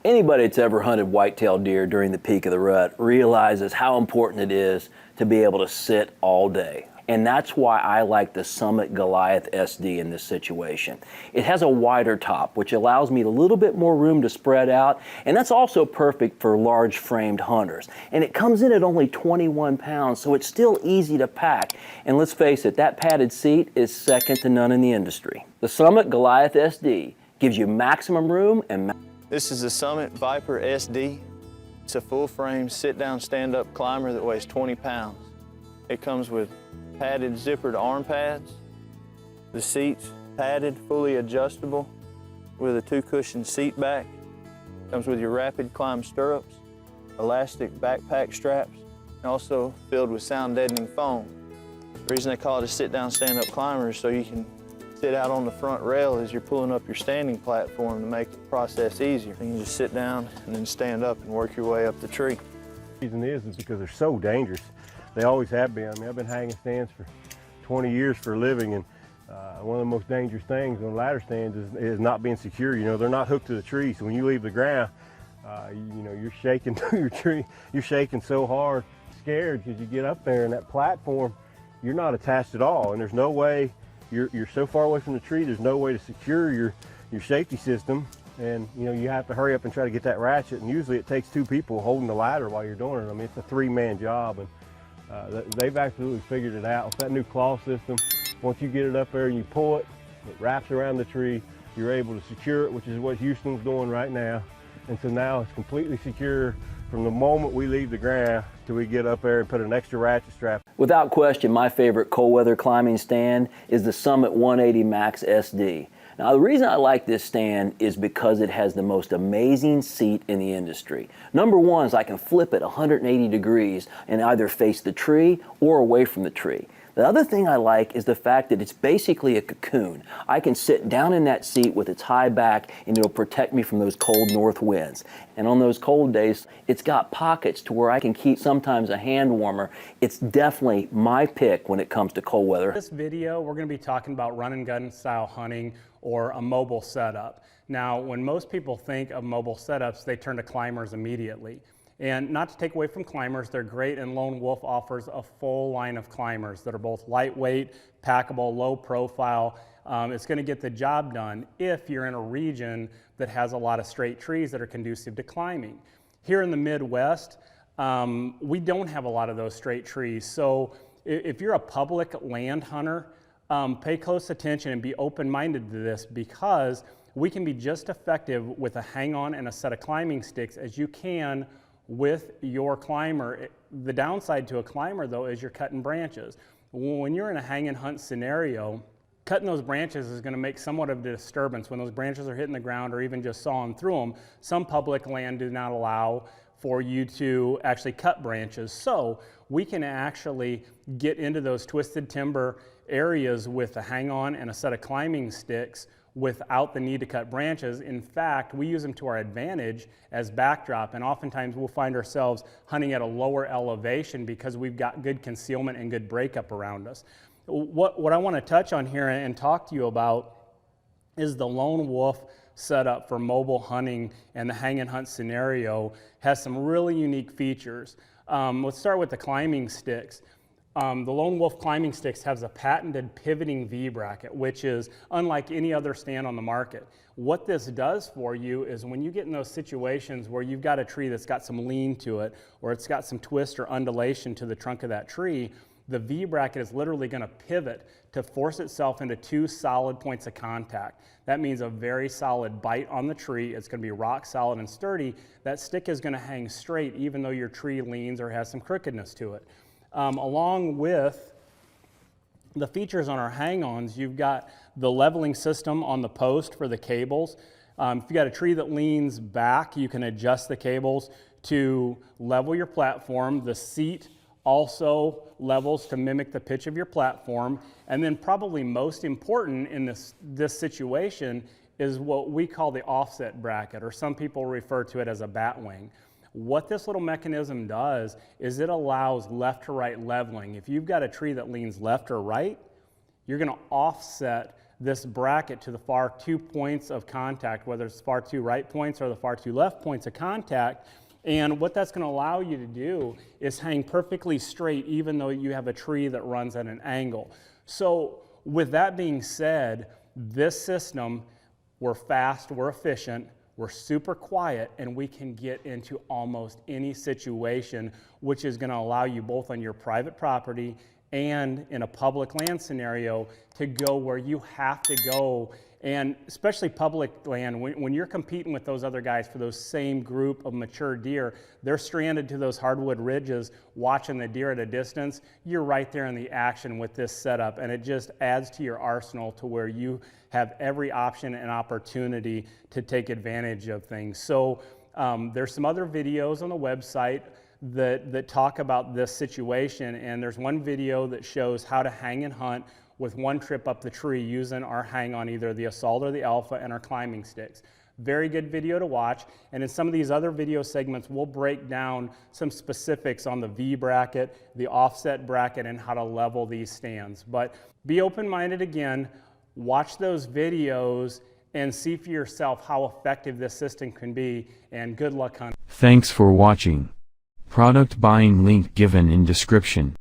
Anybody that's ever hunted white-tailed deer during the peak of the rut realizes how important it is to be able to sit all day. And that's why I like the Summit Goliath SD in this situation. It has a wider top, which allows me a little bit more room to spread out, and that's also perfect for large framed hunters. And it comes in at only 21 pounds, so it's still easy to pack. And let's face it, that padded seat is second to none in the industry. The Summit Goliath SD gives you maximum room and This is the Summit Viper SD. It's a full frame sit-down stand-up climber that weighs 20 pounds. It comes with padded zippered arm pads. The seat's padded, fully adjustable with a 2-cushion seat back. Comes with your rapid climb stirrups, elastic backpack straps, and also filled with sound deadening foam. The reason they call it a sit-down stand-up climber is so you can sit out on the front rail as you're pulling up your standing platform to make the process easier. You can just sit down and then stand up and work your way up the tree. The reason is because they're so dangerous. They always have been. I mean, I've been hanging stands for 20 years for a living, and one of the most dangerous things on ladder stands is not being secure. You know, they're not hooked to the tree, so when you leave the ground, you know, you're shaking through your tree. You're shaking so hard, scared, because you get up there and that platform, you're not attached at all, and there's no way. You're so far away from the tree, there's no way to secure your safety system, and you know, you have to hurry up and try to get that ratchet, and usually it takes 2 people holding the ladder while you're doing it. I mean, it's a 3-man job, and they've absolutely figured it out. With that new claw system, once you get it up there and you pull it, it wraps around the tree, you're able to secure it, which is what Houston's doing right now. And so now it's completely secure from the moment we leave the ground till we get up there and put an extra ratchet strap. Without question, my favorite cold weather climbing stand is the Summit 180 Max SD. Now, the reason I like this stand is because it has the most amazing seat in the industry. Number one is I can flip it 180 degrees and either face the tree or away from the tree. The other thing I like is the fact that it's basically a cocoon. I can sit down in that seat with its high back and it'll protect me from those cold north winds. And on those cold days, it's got pockets to where I can keep sometimes a hand warmer. It's definitely my pick when it comes to cold weather. In this video, we're going to be talking about run and gun style hunting or a mobile setup. Now, when most people think of mobile setups, they turn to climbers immediately. And not to take away from climbers, they're great, and Lone Wolf offers a full line of climbers that are both lightweight, packable, low profile. It's going to get the job done if you're in a region that has a lot of straight trees that are conducive to climbing. Here in the Midwest, we don't have a lot of those straight trees. So if you're a public land hunter, pay close attention and be open-minded to this, because we can be just effective with a hang-on and a set of climbing sticks as you can with your climber. The downside to a climber, though, is you're cutting branches. When you're in a hang and hunt scenario, cutting those branches is going to make somewhat of a disturbance when those branches are hitting the ground or even just sawing through them. Some public land do not allow for you to actually cut branches. So we can actually get into those twisted timber areas with a hang-on and a set of climbing sticks without the need to cut branches. In fact, we use them to our advantage as backdrop, and oftentimes we'll find ourselves hunting at a lower elevation because we've got good concealment and good breakup around us. What I want to touch on here and talk to you about is the Lone Wolf setup for mobile hunting, and the hang and hunt scenario has some really unique features. Let's start with the climbing sticks. The Lone Wolf climbing sticks has a patented pivoting V-bracket, which is unlike any other stand on the market. What this does for you is when you get in those situations where you've got a tree that's got some lean to it, or it's got some twist or undulation to the trunk of that tree, the V-bracket is literally going to pivot to force itself into 2 solid points of contact. That means a very solid bite on the tree. It's going to be rock solid and sturdy. That stick is going to hang straight even though your tree leans or has some crookedness to it. Along with the features on our hang-ons, you've got the leveling system on the post for the cables. If you've got a tree that leans back, you can adjust the cables to level your platform. The seat also levels to mimic the pitch of your platform. And then probably most important in this situation is what we call the offset bracket, or some people refer to it as a bat wing. What this little mechanism does is it allows left to right leveling. If you've got a tree that leans left or right, you're going to offset this bracket to the far 2 points of contact, whether it's far 2 right points or the far 2 left points of contact. And what that's going to allow you to do is hang perfectly straight even though you have a tree that runs at an angle. So with that being said, this system, we're fast, we're efficient, we're super quiet, and we can get into almost any situation, which is going to allow you both on your private property and in a public land scenario to go where you have to go. And especially public land, when you're competing with those other guys for those same group of mature deer, they're stranded to those hardwood ridges watching the deer at a distance. You're right there in the action with this setup, and it just adds to your arsenal to where you have every option and opportunity to take advantage of things. So there's some other videos on the website that talk about this situation, and there's one video that shows how to hang and hunt with one trip up the tree using our hang on either the Assault or the Alpha and our climbing sticks. Very good video to watch. And in some of these other video segments, we'll break down some specifics on the V bracket, the offset bracket, and how to level these stands. But be open-minded again, watch those videos and see for yourself how effective this system can be, and good luck hunting. Thanks for watching. Product buying link given in description.